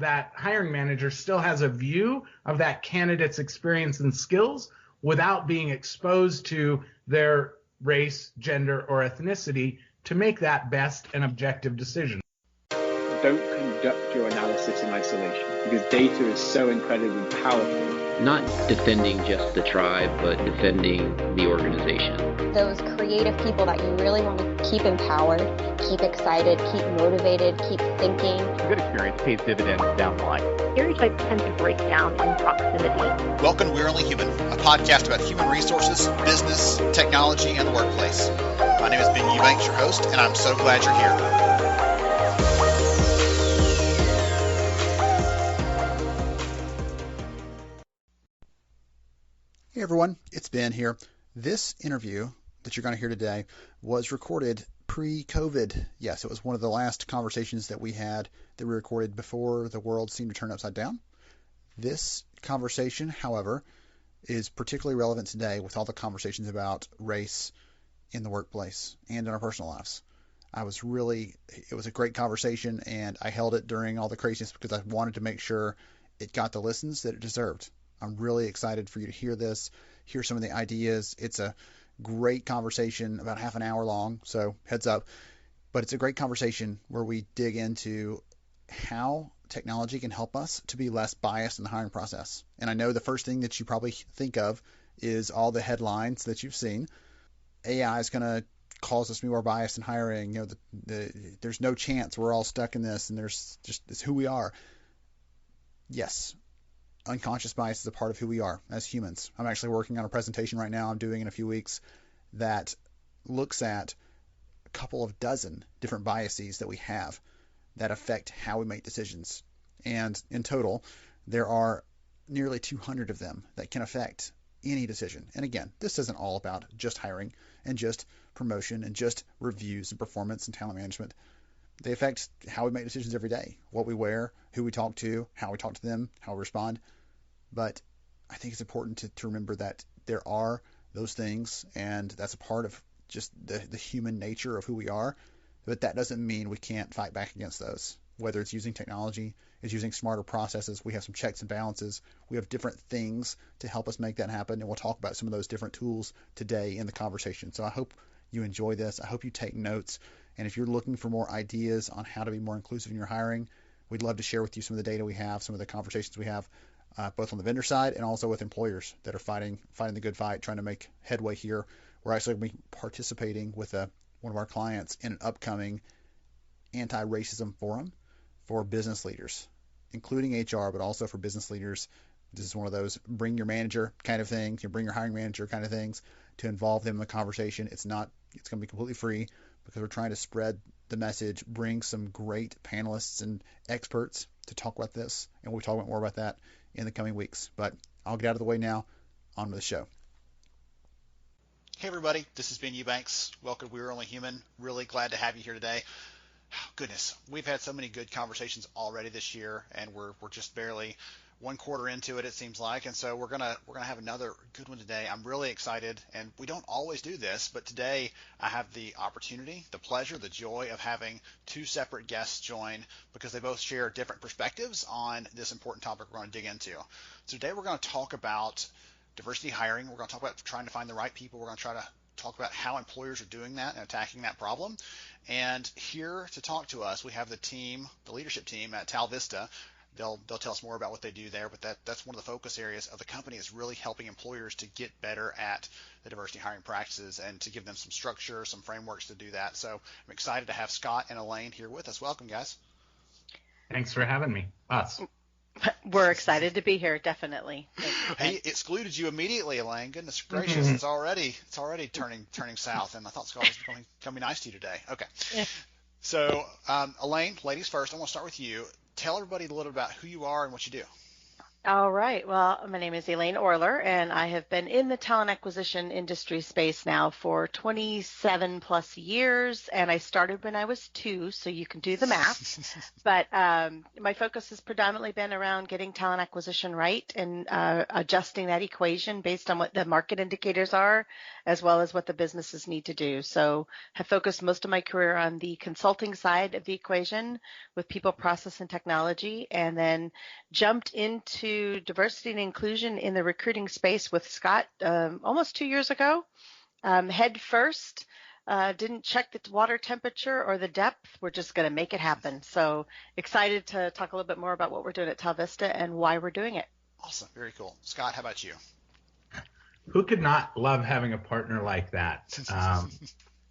that hiring manager still has a view of that candidate's experience and skills without being exposed to their race, gender, or ethnicity to make that best and objective decision. Don't conduct your analysis in isolation because data is so incredibly powerful. Not defending just the tribe, but defending the organization. Those creative people that you really want to keep empowered, keep excited, keep motivated, keep thinking. A good experience pays dividends down the line. Stereotypes tend to break down in proximity. Welcome to We're Only Human, a podcast about human resources, business, technology, and the workplace. My name is Ben Eubanks, your host, and I'm so glad you're here. Hey everyone, it's Ben here. This interview that you're going to hear today was recorded pre-COVID. Yes, it was one of the last conversations that we had that we recorded before the world seemed to turn upside down. This conversation, however, is particularly relevant today with all the conversations about race in the workplace and in our personal lives. It was a great conversation, and I held it during all the craziness because I wanted to make sure it got the listens that it deserved. I'm really excited for you to hear this, hear some of the ideas. It's a great conversation, about half an hour long, so heads up. But it's a great conversation where we dig into how technology can help us to be less biased in the hiring process. And I know the first thing that you probably think of is all the headlines that you've seen. AI is going to cause us to be more biased in hiring. You know, there's no chance we're all stuck in this, and it's who we are. Yes. Unconscious bias is a part of who we are as humans. I'm actually working on a presentation right now I'm doing in a few weeks that looks at a couple of dozen different biases that we have that affect how we make decisions. And in total, there are nearly 200 of them that can affect any decision. And again, this isn't all about just hiring and just promotion and just reviews and performance and talent management. They affect how we make decisions every day, what we wear, who we talk to, how we talk to them, how we respond. But I think it's important to remember that there are those things, and that's a part of just the human nature of who we are. But that doesn't mean we can't fight back against those, whether it's using technology, it's using smarter processes. We have some checks and balances. We have different things to help us make that happen, and we'll talk about some of those different tools today in the conversation. So I hope you enjoy this. I hope you take notes. And if you're looking for more ideas on how to be more inclusive in your hiring, we'd love to share with you some of the data we have, some of the conversations we have, both on the vendor side and also with employers that are fighting the good fight, trying to make headway here. We're actually going to be participating with one of our clients in an upcoming anti-racism forum for business leaders, including HR, but also for business leaders. This is one of those bring your manager kind of things, bring your hiring manager kind of things to involve them in the conversation. It's going to be completely free, because we're trying to spread the message, bring some great panelists and experts to talk about this, and we'll talk about more about that in the coming weeks. But I'll get out of the way now, on with the show. Hey everybody, this is Ben Eubanks. Welcome to We're Only Human. Really glad to have you here today. Oh, goodness, we've had so many good conversations already this year, and we're just barely one quarter into it seems like, and so we're gonna have another good one today. I'm really excited, and we don't always do this, but today I have the opportunity, the pleasure, the joy of having two separate guests join, because they both share different perspectives on this important topic we're going to dig into. So today we're going to talk about diversity hiring. We're going to talk about trying to find the right people. We're going to try to talk about how employers are doing that and attacking that problem. And here to talk to us, we have the leadership team at Talvista. They'll tell us more about what they do there, but that's one of the focus areas of the company, is really helping employers to get better at the diversity hiring practices and to give them some structure, some frameworks to do that. So I'm excited to have Scot and Elaine here with us. Welcome, guys. Thanks for having me. Us. We're excited to be here, definitely. He excluded you immediately, Elaine. Goodness gracious, it's already turning south, and I thought Scot was going to be nice to you today. Okay. Yeah. So Elaine, ladies first, I want to start with you. Tell everybody a little about who you are and what you do. All right. Well, my name is Elaine Orler, and I have been in the talent acquisition industry space now for 27 plus years. And I started when I was 2, so you can do the math. But my focus has predominantly been around getting talent acquisition right and adjusting that equation based on what the market indicators are, as well as what the businesses need to do. So have focused most of my career on the consulting side of the equation with people, process, and technology, and then jumped into diversity and inclusion in the recruiting space with Scott almost 2 years ago. Head first, didn't check the water temperature or the depth. We're just going to make it happen. So excited to talk a little bit more about what we're doing at Talvista and why we're doing it. Awesome. Very cool. Scott, how about you? Who could not love having a partner like that?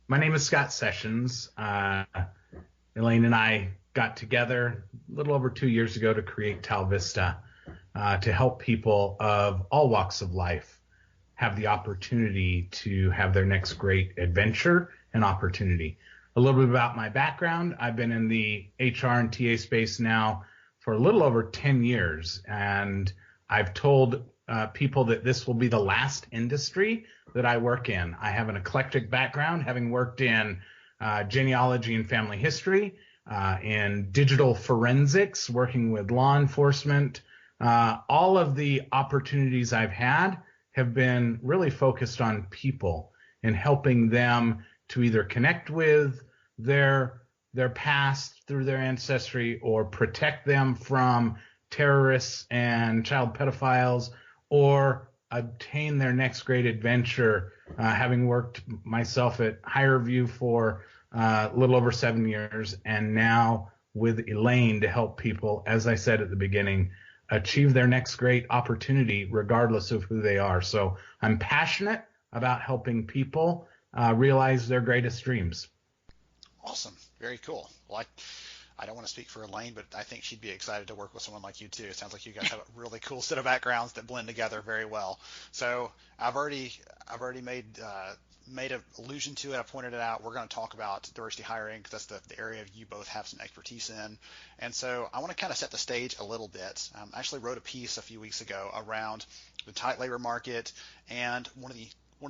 My name is Scot Sessions. Elaine and I got together a little over 2 years ago to create Talvista, to help people of all walks of life have the opportunity to have their next great adventure and opportunity. A little bit about my background. I've been in the HR and TA space now for a little over 10 years, and I've told people that this will be the last industry that I work in. I have an eclectic background, having worked in genealogy and family history, in digital forensics, working with law enforcement. All of the opportunities I've had have been really focused on people and helping them to either connect with their past through their ancestry or protect them from terrorists and child pedophiles or obtain their next great adventure, having worked myself at Higher View for a little over 7 years, and now with Elaine to help people, as I said at the beginning, achieve their next great opportunity regardless of who they are. So I'm passionate about helping people realize their greatest dreams. Awesome. Very cool. Well, I don't want to speak for Elaine, but I think she'd be excited to work with someone like you too. It sounds like you guys have a really cool set of backgrounds that blend together very well. So I've already made an allusion to it. I pointed it out. We're going to talk about diversity hiring because that's the area you both have some expertise in. And so I want to kind of set the stage a little bit. I actually wrote a piece a few weeks ago around the tight labor market, and one of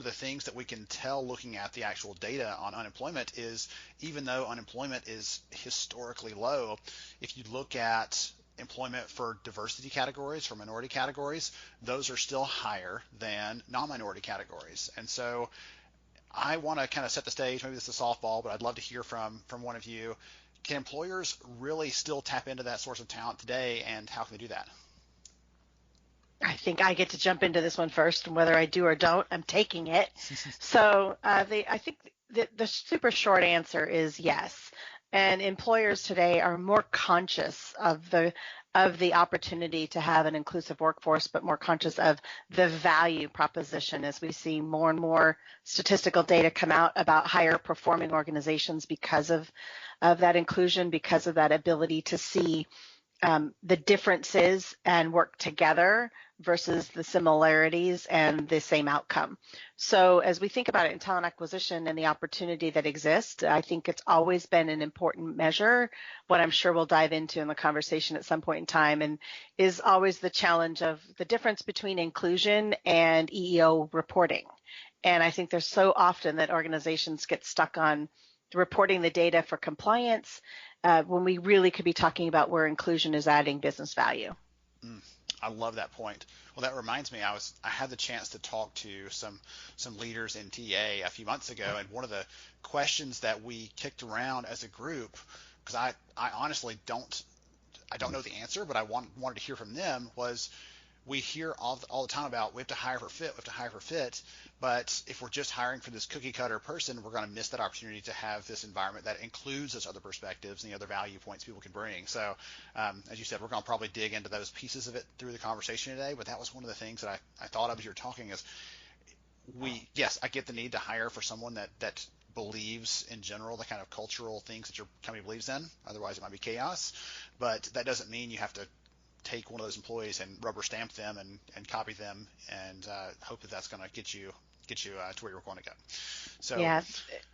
the things that we can tell looking at the actual data on unemployment is, even though unemployment is historically low, if you look at employment for diversity categories, for minority categories, those are still higher than non-minority categories. And so I want to kind of set the stage. Maybe this is a softball, but I'd love to hear from one of you. Can employers really still tap into that source of talent today, and how can they do that? I think I get to jump into this one first, and whether I do or don't, I'm taking it. So I think the super short answer is yes. And employers today are more conscious of the opportunity to have an inclusive workforce, but more conscious of the value proposition as we see more and more statistical data come out about higher performing organizations because of that inclusion, because of that ability to see the differences and work together versus the similarities and the same outcome. So as we think about it in talent acquisition and the opportunity that exists, I think it's always been an important measure. What I'm sure we'll dive into in the conversation at some point in time, and is always the challenge of the difference between inclusion and EEO reporting. And I think there's so often that organizations get stuck on reporting the data for compliance when we really could be talking about where inclusion is adding business value. I love that point. Well, that reminds me, I had the chance to talk to some leaders in TA a few months ago, and one of the questions that we kicked around as a group, because I honestly don't know the answer, but I wanted to hear from them, was we hear all the time about we have to hire for fit, but if we're just hiring for this cookie cutter person, we're going to miss that opportunity to have this environment that includes those other perspectives and the other value points people can bring. So as you said, we're going to probably dig into those pieces of it through the conversation today, but that was one of the things that I thought of as you were talking is yes, I get the need to hire for someone that believes in general the kind of cultural things that your company believes in, otherwise it might be chaos, but that doesn't mean you have to take one of those employees and rubber stamp them and copy them and hope that that's going to get you to where you're going to go. So yeah,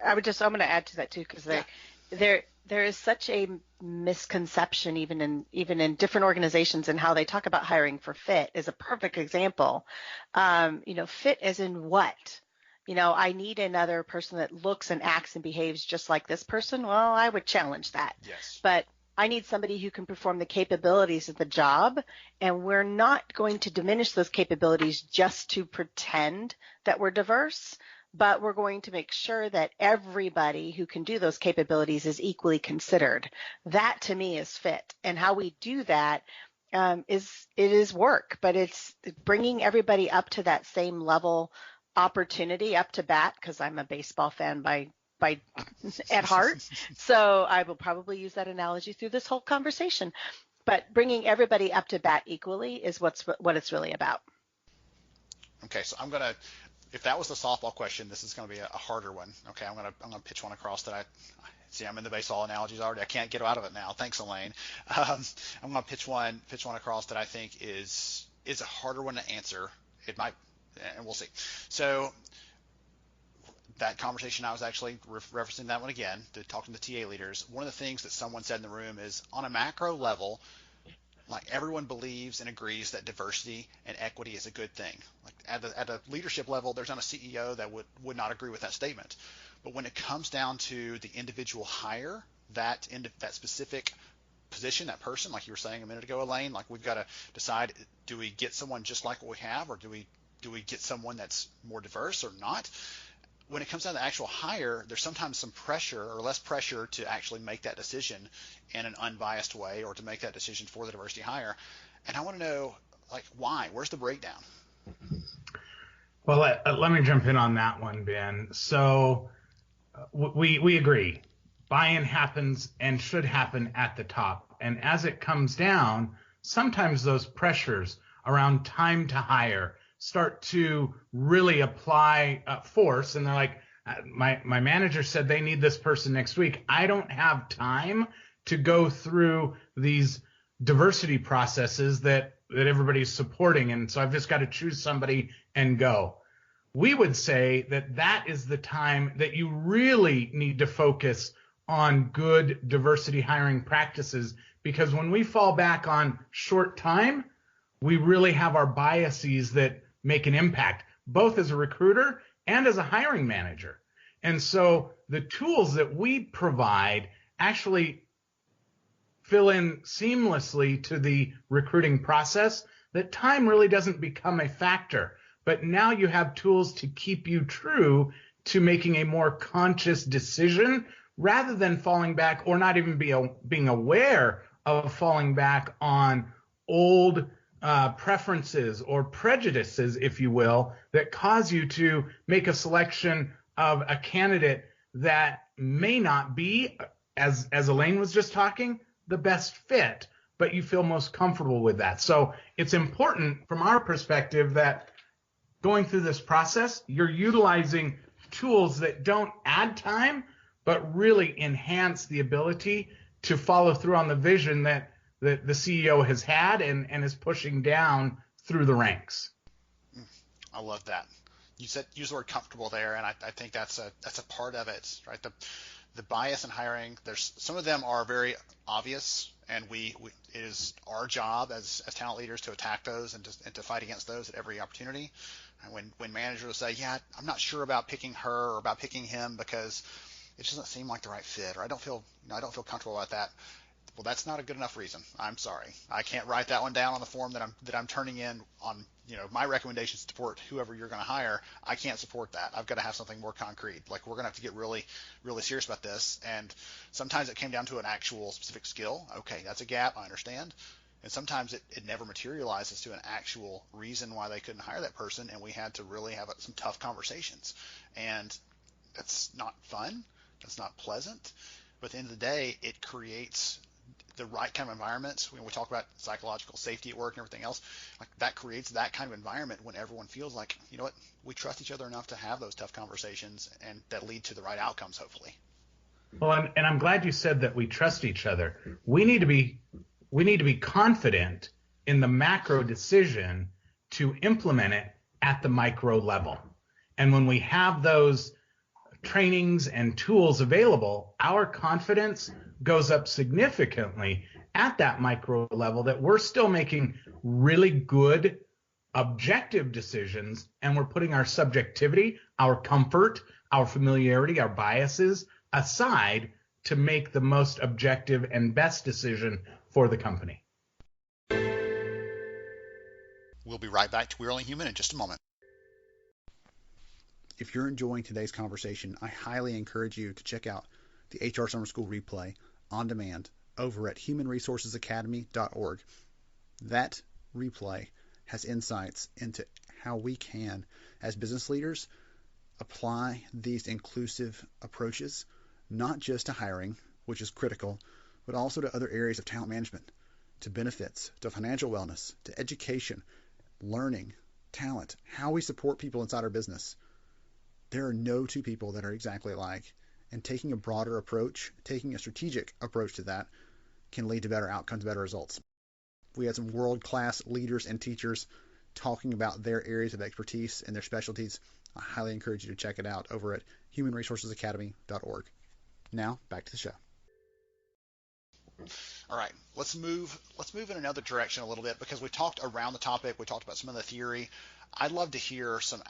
I'm going to add to that too, because there is such a misconception even in different organizations and how they talk about hiring for fit is a perfect example. Fit as in what? I need another person that looks and acts and behaves just like this person. Well, I would challenge that. Yes. But I need somebody who can perform the capabilities of the job, and we're not going to diminish those capabilities just to pretend that we're diverse, but we're going to make sure that everybody who can do those capabilities is equally considered. That to me is fit. And how we do that is work, but it's bringing everybody up to that same level opportunity, up to bat, because I'm a baseball fan by at heart. So I will probably use that analogy through this whole conversation. But bringing everybody up to bat equally is what it's really about. Okay, so if that was the softball question, this is gonna be a harder one. Okay, I'm gonna pitch one across that I'm in the baseball analogies already. I can't get out of it now. Thanks, Elaine. I'm gonna pitch one across that I think is a harder one to answer. It might, and we'll see. So that conversation, I was actually referencing that one again, talking to TA leaders. One of the things that someone said in the room is, on a macro level, like, everyone believes and agrees that diversity and equity is a good thing. Like at a leadership level, there's not a CEO that would not agree with that statement. But when it comes down to the individual hire, that specific position, that person, like you were saying a minute ago, Elaine, like, we've got to decide, do we get someone just like what we have, or do we get someone that's more diverse or not? When it comes down to the actual hire, there's sometimes some pressure or less pressure to actually make that decision in an unbiased way, or to make that decision for the diversity hire. And I want to know, like, why? Where's the breakdown? Well, let me jump in on that one, Ben. So we agree. Buy-in happens and should happen at the top. And as it comes down, sometimes those pressures around time to hire start to really apply force, and they're like, my manager said they need this person next week. I don't have time to go through these diversity processes that everybody's supporting, and so I've just got to choose somebody and go. We would say that is the time that you really need to focus on good diversity hiring practices, because when we fall back on short time, we really have our biases that make an impact, both as a recruiter and as a hiring manager. And so the tools that we provide actually fill in seamlessly to the recruiting process, that time really doesn't become a factor. But now you have tools to keep you true to making a more conscious decision, rather than falling back, or not even being aware of falling back on old preferences or prejudices, if you will, that cause you to make a selection of a candidate that may not be, as Elaine was just talking, the best fit, but you feel most comfortable with that. So it's important from our perspective that going through this process, you're utilizing tools that don't add time, but really enhance the ability to follow through on the vision that the CEO has had and is pushing down through the ranks. I love that. You use the word comfortable there, and I think that's a part of it, right? The bias in hiring, there's some of them are very obvious, and it is our job as talent leaders to attack those and to fight against those at every opportunity. And when managers will say, yeah, I'm not sure about picking her or about picking him because it doesn't seem like the right fit, or I don't feel comfortable about that. Well, that's not a good enough reason. I'm sorry. I can't write that one down on the form that I'm turning in on, my recommendations to support whoever you're going to hire. I can't support that. I've got to have something more concrete. Like, we're going to have to get really, really serious about this. And sometimes it came down to an actual specific skill. Okay, that's a gap. I understand. And sometimes it never materializes to an actual reason why they couldn't hire that person. And we had to really have some tough conversations. And that's not fun. That's not pleasant. But at the end of the day, it creates the right kind of environment. When we talk about psychological safety at work and everything else, like, that creates that kind of environment when everyone feels like, you know what, we trust each other enough to have those tough conversations and that lead to the right outcomes, hopefully. Well, and I'm glad you said that we trust each other. We need to be confident in the macro decision to implement it at the micro level. And when we have those trainings and tools available, our confidence goes up significantly at that micro level that we're still making really good objective decisions, and we're putting our subjectivity, our comfort, our familiarity, our biases aside to make the most objective and best decision for the company. We'll be right back to We're Only Human in just a moment. If you're enjoying today's conversation, I highly encourage you to check out the HR Summer School replay on demand over at humanresourcesacademy.org. That replay has insights into how we can, as business leaders, apply these inclusive approaches, not just to hiring, which is critical, but also to other areas of talent management, to benefits, to financial wellness, to education, learning, talent, how we support people inside our business. There are no two people that are exactly alike, and taking a broader approach, taking a strategic approach to that can lead to better outcomes, better results. We had some world-class leaders and teachers talking about their areas of expertise and their specialties. I highly encourage you to check it out over at humanresourcesacademy.org. Now, back to the show. All right, let's move in another direction a little bit, because we talked around the topic, we talked about some of the theory. I'd love to hear some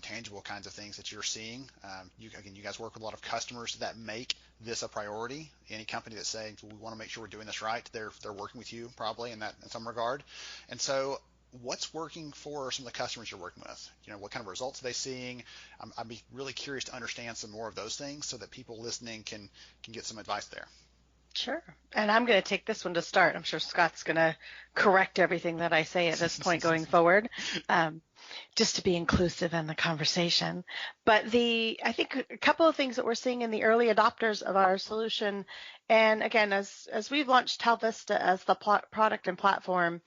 tangible kinds of things that you're seeing. You guys work with a lot of customers that make this a priority. Any company that's saying we want to make sure we're doing this right, they're working with you probably in some regard. And so, what's working for some of the customers you're working with? What kind of results are they seeing? I'd be really curious to understand some more of those things so that people listening can get some advice there. Sure. And I'm going to take this one to start. I'm sure Scott's going to correct everything that I say at this point going forward, just to be inclusive in the conversation. But I think a couple of things that we're seeing in the early adopters of our solution, and again, as we've launched Talvista as the product and platform,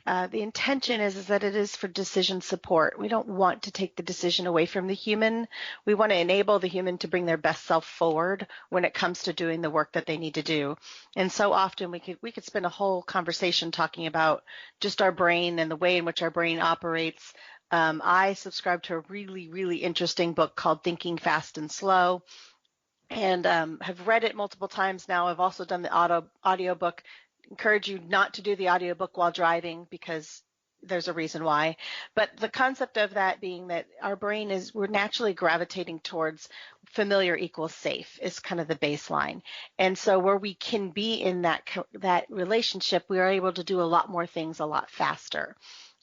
the intention is that it is for decision support. We don't want to take the decision away from the human. We want to enable the human to bring their best self forward when it comes to doing the work that they need to do. And so often we could spend a whole conversation talking about just our brain and the way in which our brain operates. I subscribe to a really, really interesting book called Thinking Fast and Slow, and have read it multiple times now. I've also done the audiobook. Encourage you not to do the audiobook while driving, because there's a reason why. But the concept of that being that our brain we're naturally gravitating towards familiar equals safe is kind of the baseline. And so where we can be in that relationship, we are able to do a lot more things a lot faster.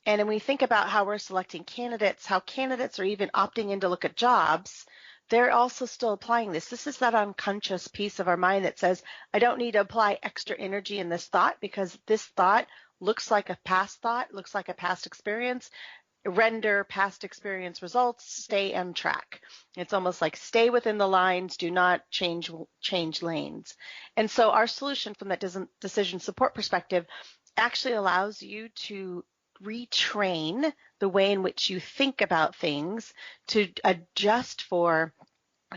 And when we think about how we're selecting candidates, how candidates are even opting in to look at jobs, they're also still applying this. This is that unconscious piece of our mind that says, I don't need to apply extra energy in this thought because this thought looks like a past thought, looks like a past experience. Render past experience results, stay on track. It's almost like stay within the lines, do not change lanes. And so our solution from that decision support perspective actually allows you to retrain the way in which you think about things to adjust for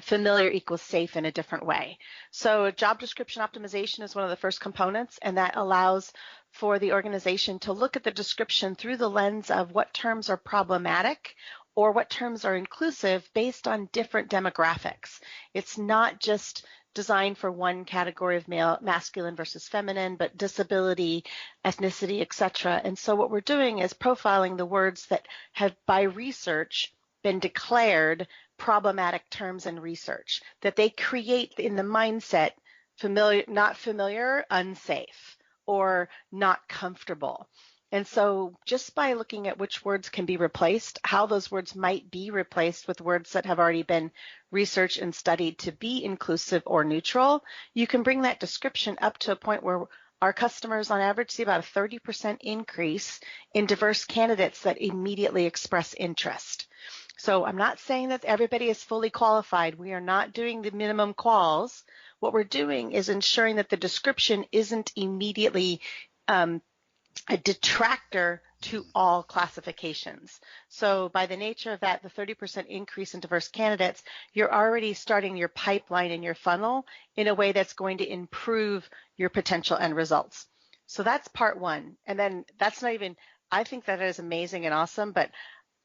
familiar equals safe in a different way. So job description optimization is one of the first components, and that allows for the organization to look at the description through the lens of what terms are problematic or what terms are inclusive based on different demographics. It's not just designed for one category of masculine versus feminine, but disability, ethnicity, etc. And so what we're doing is profiling the words that have by research been declared problematic terms in research, that they create in the mindset familiar, not familiar, unsafe, or not comfortable. And so just by looking at which words can be replaced, how those words might be replaced with words that have already been researched and studied to be inclusive or neutral, you can bring that description up to a point where our customers on average see about a 30% increase in diverse candidates that immediately express interest. So I'm not saying that everybody is fully qualified. We are not doing the minimum quals. What we're doing is ensuring that the description isn't immediately a detractor to all classifications. So by the nature of that, the 30% increase in diverse candidates, you're already starting your pipeline and your funnel in a way that's going to improve your potential end results. So that's part one. And then that's not even, I think that is amazing and awesome, but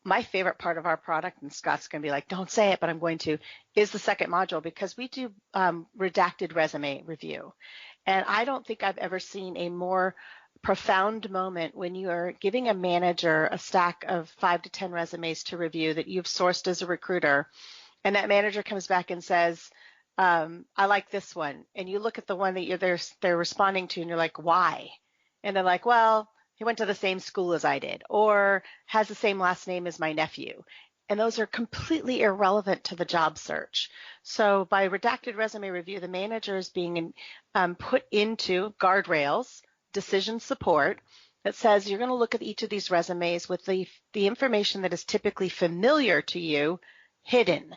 my favorite part of our product, and Scott's going to be like, don't say it, but I'm going to, is the second module, because we do redacted resume review. And I don't think I've ever seen a more profound moment when you are giving a manager a stack of 5 to 10 resumes to review that you've sourced as a recruiter, and that manager comes back and says, I like this one. And you look at the one that they're responding to, and you're like, why? And they're like, well, he went to the same school as I did, or has the same last name as my nephew. And those are completely irrelevant to the job search. So by redacted resume review, the manager is being put into guardrails, decision support, that says you're going to look at each of these resumes with the information that is typically familiar to you hidden.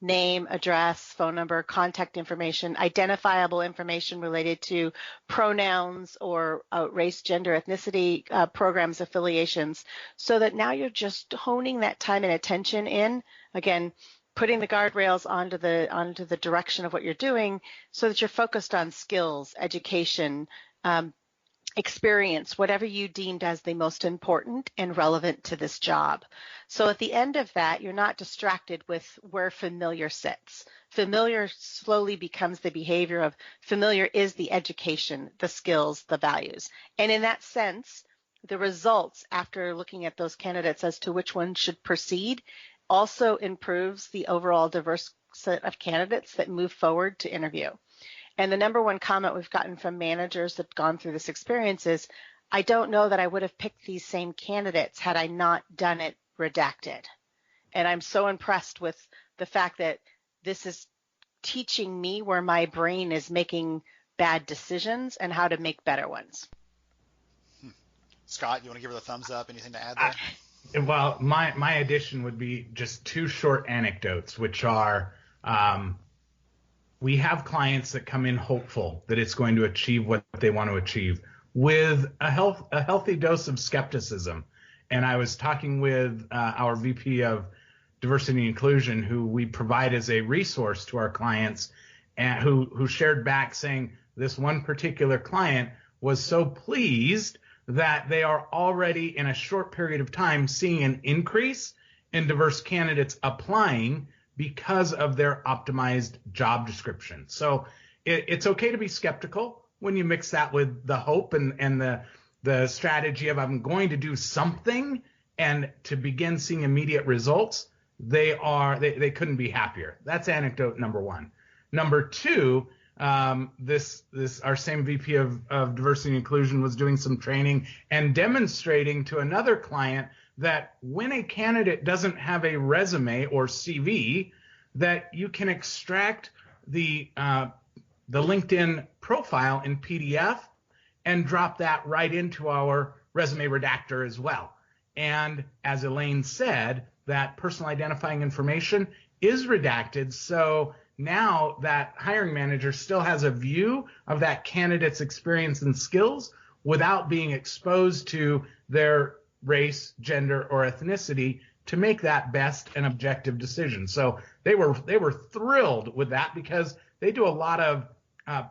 Name, address, phone number, contact information, identifiable information related to pronouns or race, gender, ethnicity, programs, affiliations, so that now you're just honing that time and attention in, again, putting the guardrails onto the direction of what you're doing, so that you're focused on skills, education, experience, whatever you deemed as the most important and relevant to this job. So at the end of that, you're not distracted with where familiar sits. Familiar slowly becomes the behavior of familiar is the education, the skills, the values. And in that sense, the results after looking at those candidates as to which one should proceed also improves the overall diverse set of candidates that move forward to interview. And the number one comment we've gotten from managers that have gone through this experience is, I don't know that I would have picked these same candidates had I not done it redacted. And I'm so impressed with the fact that this is teaching me where my brain is making bad decisions and how to make better ones. Scott, you want to give her the thumbs up? Anything to add there? Well, my addition would be just 2 short anecdotes, which are, we have clients that come in hopeful that it's going to achieve what they want to achieve with a healthy dose of skepticism. And I was talking with our VP of Diversity and Inclusion, who we provide as a resource to our clients, and who shared back saying this one particular client was so pleased that they are already in a short period of time seeing an increase in diverse candidates applying because of their optimized job description. So it's okay to be skeptical when you mix that with the hope and the strategy of I'm going to do something and to begin seeing immediate results. They couldn't be happier. That's anecdote number 1. Number 2, this our same VP of Diversity and Inclusion was doing some training and demonstrating to another client that when a candidate doesn't have a resume or CV, that you can extract the LinkedIn profile in PDF and drop that right into our resume redactor as well. And as Elaine said, that personal identifying information is redacted. So now that hiring manager still has a view of that candidate's experience and skills without being exposed to their race, gender, or ethnicity to make that best and objective decision. So they were thrilled with that, because they do a lot of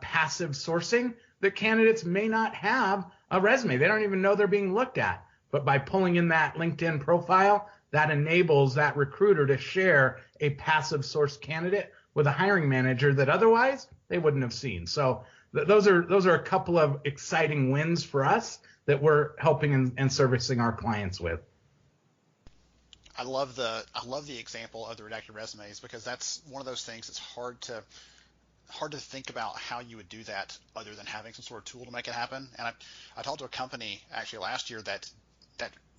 passive sourcing that candidates may not have a resume. They don't even know they're being looked at. But by pulling in that LinkedIn profile, that enables that recruiter to share a passive source candidate with a hiring manager that otherwise they wouldn't have seen. So those are a couple of exciting wins for us that we're helping and servicing our clients with. I love the example of the redacted resumes, because that's one of those things that's hard to think about how you would do that other than having some sort of tool to make it happen. And I talked to a company actually last year that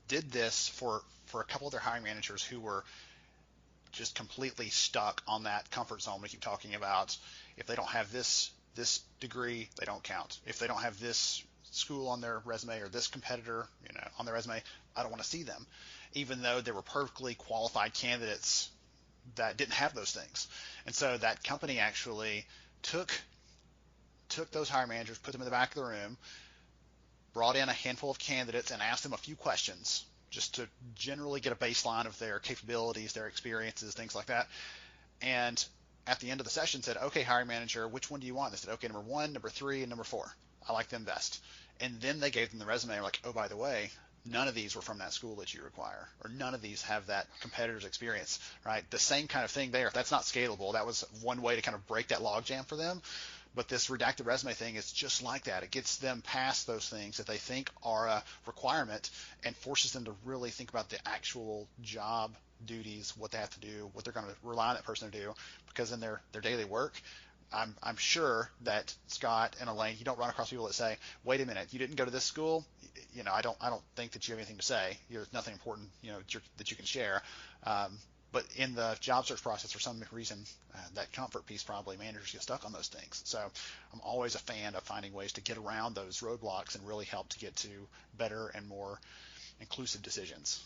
did this for a couple of their hiring managers who were just completely stuck on that comfort zone we keep talking about. If they don't have this degree, they don't count. If they don't have this school on their resume or this competitor, on their resume, I don't want to see them, even though there were perfectly qualified candidates that didn't have those things. And so that company actually took those hiring managers, put them in the back of the room, brought in a handful of candidates and asked them a few questions just to generally get a baseline of their capabilities, their experiences, things like that. And at the end of the session said, okay, hiring manager, which one do you want? They said, okay, number 1, number 3, and number 4. I like them best. And then they gave them the resume. Like, oh, by the way, none of these were from that school that you require, or none of these have that competitor's experience, right? The same kind of thing there. That's not scalable. That was one way to kind of break that logjam for them. But this redacted resume thing is just like that. It gets them past those things that they think are a requirement and forces them to really think about the actual job duties, what they have to do, what they're going to rely on that person to do, because in their daily work, I'm sure that Scott and Elaine, you don't run across people that say, wait a minute, you didn't go to this school. I don't think that you have anything to say. There's nothing important, that you can share. But in the job search process, for some reason, that comfort piece, probably managers get stuck on those things. So I'm always a fan of finding ways to get around those roadblocks and really help to get to better and more inclusive decisions.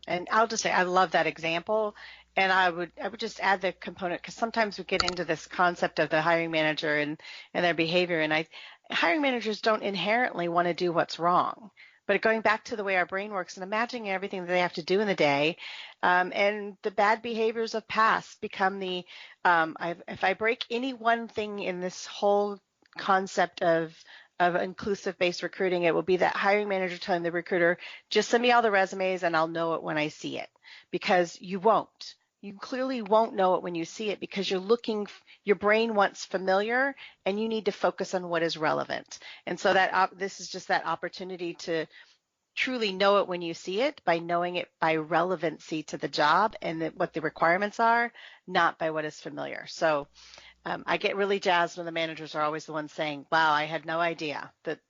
And I'll just say I love that example, and I would just add the component, because sometimes we get into this concept of the hiring manager and their behavior, and hiring managers don't inherently want to do what's wrong. But going back to the way our brain works and imagining everything that they have to do in the day, and the bad behaviors of past become if I break any one thing in this whole concept of inclusive-based recruiting, it will be that hiring manager telling the recruiter, just send me all the resumes and I'll know it when I see it, because you won't. You clearly won't know it when you see it, because your brain wants familiar, and you need to focus on what is relevant. And so this is just that opportunity to truly know it when you see it, by knowing it by relevancy to the job and what the requirements are, not by what is familiar. So I get really jazzed when the managers are always the ones saying, wow, I had no idea that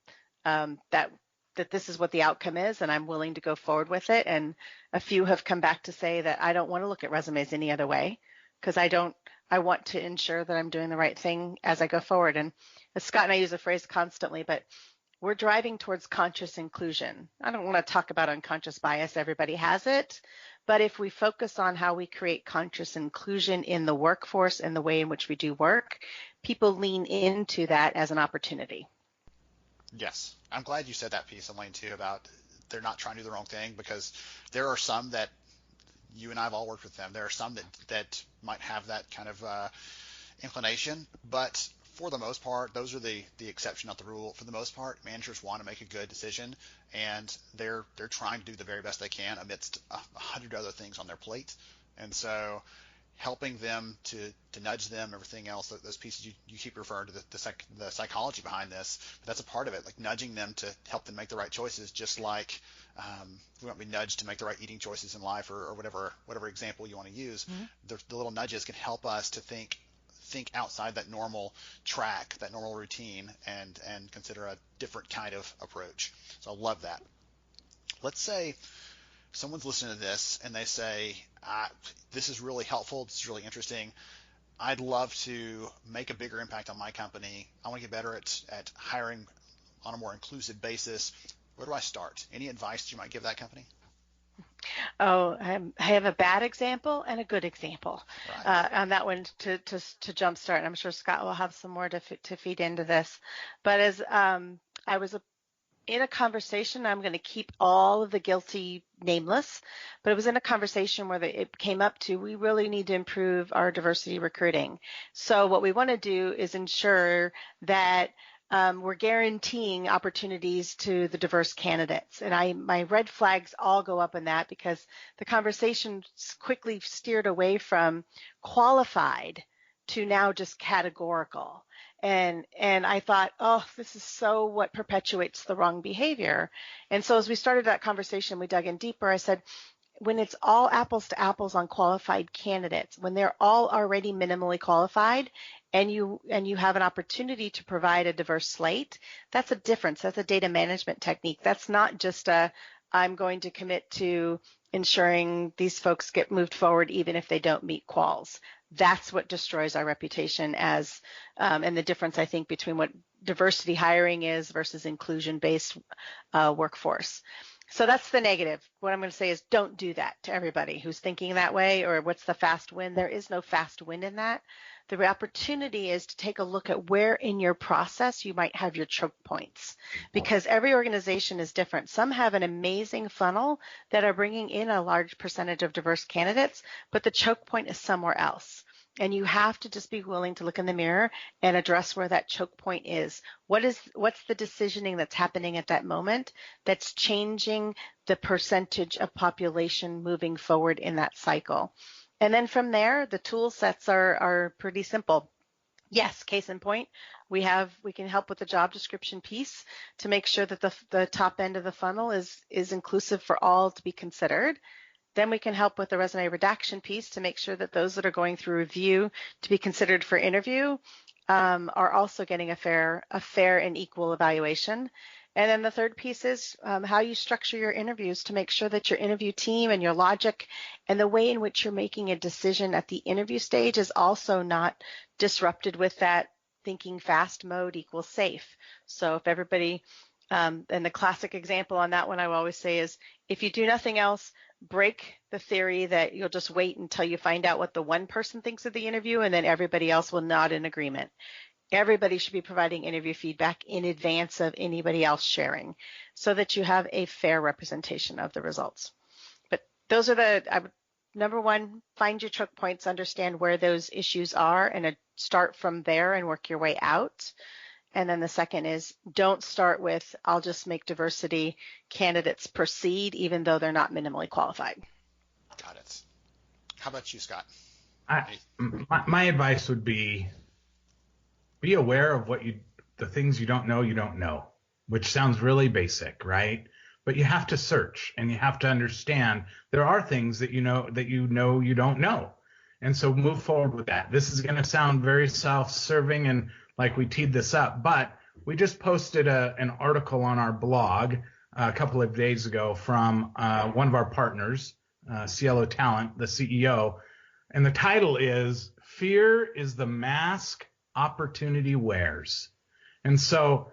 this is what the outcome is, and I'm willing to go forward with it. And a few have come back to say that I don't want to look at resumes any other way, because I want to ensure that I'm doing the right thing as I go forward. And Scott and I use the phrase constantly, but we're driving towards conscious inclusion. I don't want to talk about unconscious bias. Everybody has it. But if we focus on how we create conscious inclusion in the workforce and the way in which we do work, people lean into that as an opportunity. Yes. I'm glad you said that piece, Elaine, too, about they're not trying to do the wrong thing, because there are some that you and I have all worked with them. There are some that might have that kind of inclination, but for the most part, those are the exception, not the rule. For the most part, managers want to make a good decision, and they're trying to do the very best they can amidst 100 other things on their plate. And so helping them to nudge them, everything else, those pieces you keep referring to the psychology behind this, but that's a part of it, like nudging them to help them make the right choices, just like we want to be nudged to make the right eating choices in life, or whatever example you want to use. Mm-hmm. The little nudges can help us to think outside that normal track, that normal routine, and consider a different kind of approach. So I love that. Let's say someone's listening to this and they say, this is really helpful, this is really interesting, I'd love to make a bigger impact on my company, I want to get better at hiring on a more inclusive basis. Where do I start? Any advice you might give that company? Oh, I have a bad example and a good example on that one to jumpstart. And I'm sure Scott will have some more to feed into this. But as I was in a conversation, I'm going to keep all of the guilty nameless, but it was in a conversation where it came up to, we really need to improve our diversity recruiting. So what we want to do is ensure that we're guaranteeing opportunities to the diverse candidates. And my red flags all go up in that, because the conversation quickly steered away from qualified to now just categorical. And I thought, oh, this is so what perpetuates the wrong behavior. And so as we started that conversation, we dug in deeper. I said, when it's all apples to apples on qualified candidates, when they're all already minimally qualified, and you have an opportunity to provide a diverse slate, that's a difference. That's a data management technique. That's not just I'm going to commit to ensuring these folks get moved forward even if they don't meet quals. That's what destroys our reputation as, and the difference, I think, between what diversity hiring is versus inclusion-based workforce. So that's the negative. What I'm going to say is, don't do that to everybody who's thinking that way, or what's the fast win. There is no fast win in that. The opportunity is to take a look at where in your process you might have your choke points, because every organization is different. Some have an amazing funnel that are bringing in a large percentage of diverse candidates, but the choke point is somewhere else. And you have to just be willing to look in the mirror and address where that choke point is. What's the decisioning that's happening at that moment that's changing the percentage of population moving forward in that cycle? And then from there, the tool sets are pretty simple. Yes, case in point, we can help with the job description piece to make sure that the top end of the funnel is inclusive for all to be considered. Then we can help with the resume redaction piece to make sure that those that are going through review to be considered for interview are also getting a fair and equal evaluation. And then the third piece is how you structure your interviews to make sure that your interview team and your logic and the way in which you're making a decision at the interview stage is also not disrupted with that thinking fast mode equals safe. So if everybody, and the classic example on that one I will always say is, if you do nothing else, break the theory that you'll just wait until you find out what the one person thinks of the interview and then everybody else will nod in agreement. Everybody should be providing interview feedback in advance of anybody else sharing so that you have a fair representation of the results. But those are number one, find your choke points, understand where those issues are, and start from there and work your way out. And then the second is, don't start with, I'll just make diversity candidates proceed, even though they're not minimally qualified. Got it. How about you, Scott? My advice would be aware of the things you don't know, which sounds really basic, right? But you have to search and you have to understand there are things that you don't know. And so move forward with that. This is going to sound very self-serving and like we teed this up, but we just posted an article on our blog a couple of days ago from one of our partners, Cielo Talent, the CEO, and the title is "Fear is the Mask Opportunity Wears." And so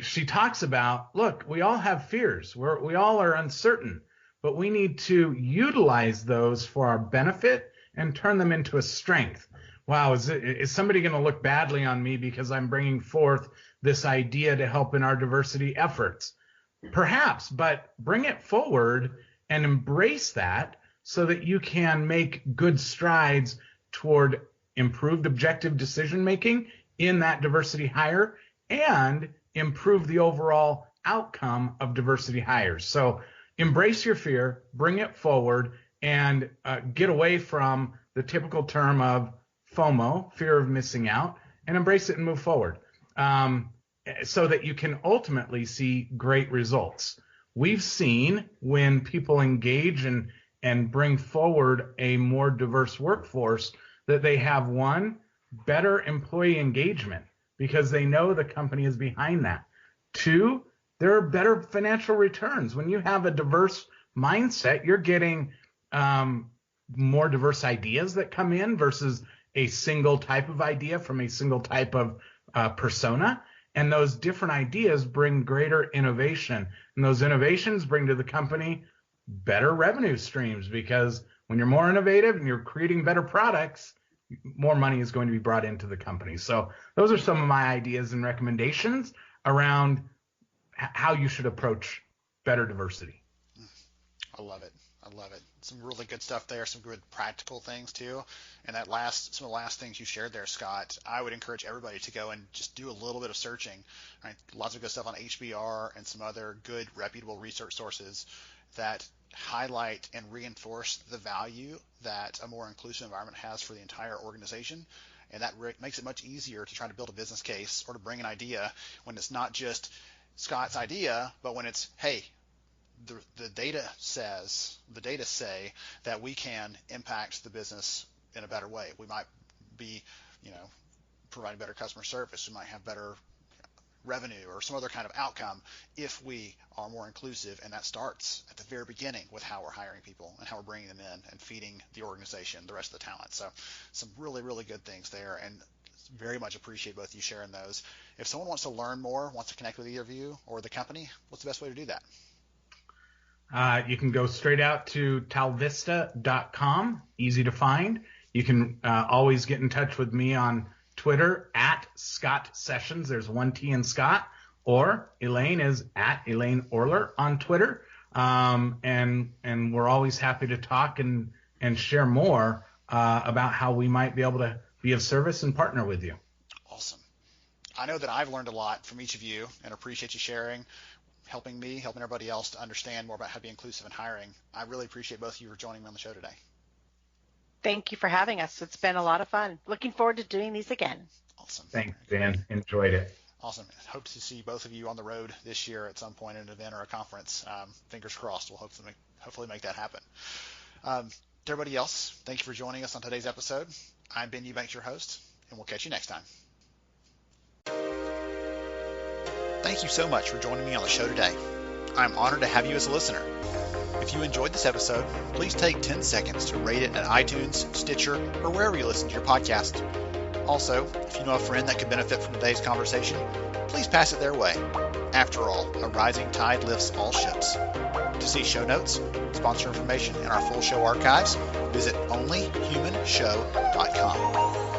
she talks about, look, we all have fears. We all are uncertain, but we need to utilize those for our benefit and turn them into a strength. Wow, is somebody going to look badly on me because I'm bringing forth this idea to help in our diversity efforts? Perhaps, but bring it forward and embrace that so that you can make good strides toward improved objective decision making in that diversity hire and improve the overall outcome of diversity hires. So embrace your fear, bring it forward, and get away from the typical term of FOMO, fear of missing out, and embrace it and move forward so that you can ultimately see great results. We've seen when people engage and bring forward a more diverse workforce that they have, one, better employee engagement because they know the company is behind that. Two, there are better financial returns. When you have a diverse mindset, you're getting more diverse ideas that come in versus a single type of idea from a single type of persona. And those different ideas bring greater innovation. And those innovations bring to the company better revenue streams because when you're more innovative and you're creating better products, more money is going to be brought into the company. So those are some of my ideas and recommendations around how you should approach better diversity. I love it. Some really good stuff there, some good practical things too. And some of the last things you shared there, Scott, I would encourage everybody to go and just do a little bit of searching. Right? Lots of good stuff on HBR and some other good reputable research sources that highlight and reinforce the value that a more inclusive environment has for the entire organization. And that makes it much easier to try to build a business case or to bring an idea when it's not just Scott's idea, but when it's, hey, the data say that we can impact the business in a better way. We might be, providing better customer service. We might have better revenue or some other kind of outcome if we are more inclusive. And that starts at the very beginning with how we're hiring people and how we're bringing them in and feeding the organization, the rest of the talent. So some really, really good things there. And very much appreciate both of you sharing those. If someone wants to learn more, wants to connect with either of you or the company, what's the best way to do that? You can go straight out to talvista.com, easy to find. You can always get in touch with me on Twitter at Scot Sessions. There's one T in Scott, or Elaine is at Elaine Orler on Twitter. And we're always happy to talk and share more about how we might be able to be of service and partner with you. Awesome. I know that I've learned a lot from each of you and appreciate you sharing, helping me, helping everybody else to understand more about how to be inclusive in hiring. I really appreciate both of you for joining me on the show today. Thank you for having us. It's been a lot of fun. Looking forward to doing these again. Awesome. Thanks, Dan. Enjoyed it. Awesome. Hope to see both of you on the road this year at some point at an event or a conference. Fingers crossed. We'll hopefully make that happen. To everybody else, thank you for joining us on today's episode. I'm Ben Eubanks, your host, and we'll catch you next time. Thank you so much for joining me on the show today. I'm honored to have you as a listener. If you enjoyed this episode, please take 10 seconds to rate it at iTunes, Stitcher, or wherever you listen to your podcast. Also, if you know a friend that could benefit from today's conversation, please pass it their way. After all, a rising tide lifts all ships. To see show notes, sponsor information, and our full show archives, visit onlyhumanshow.com.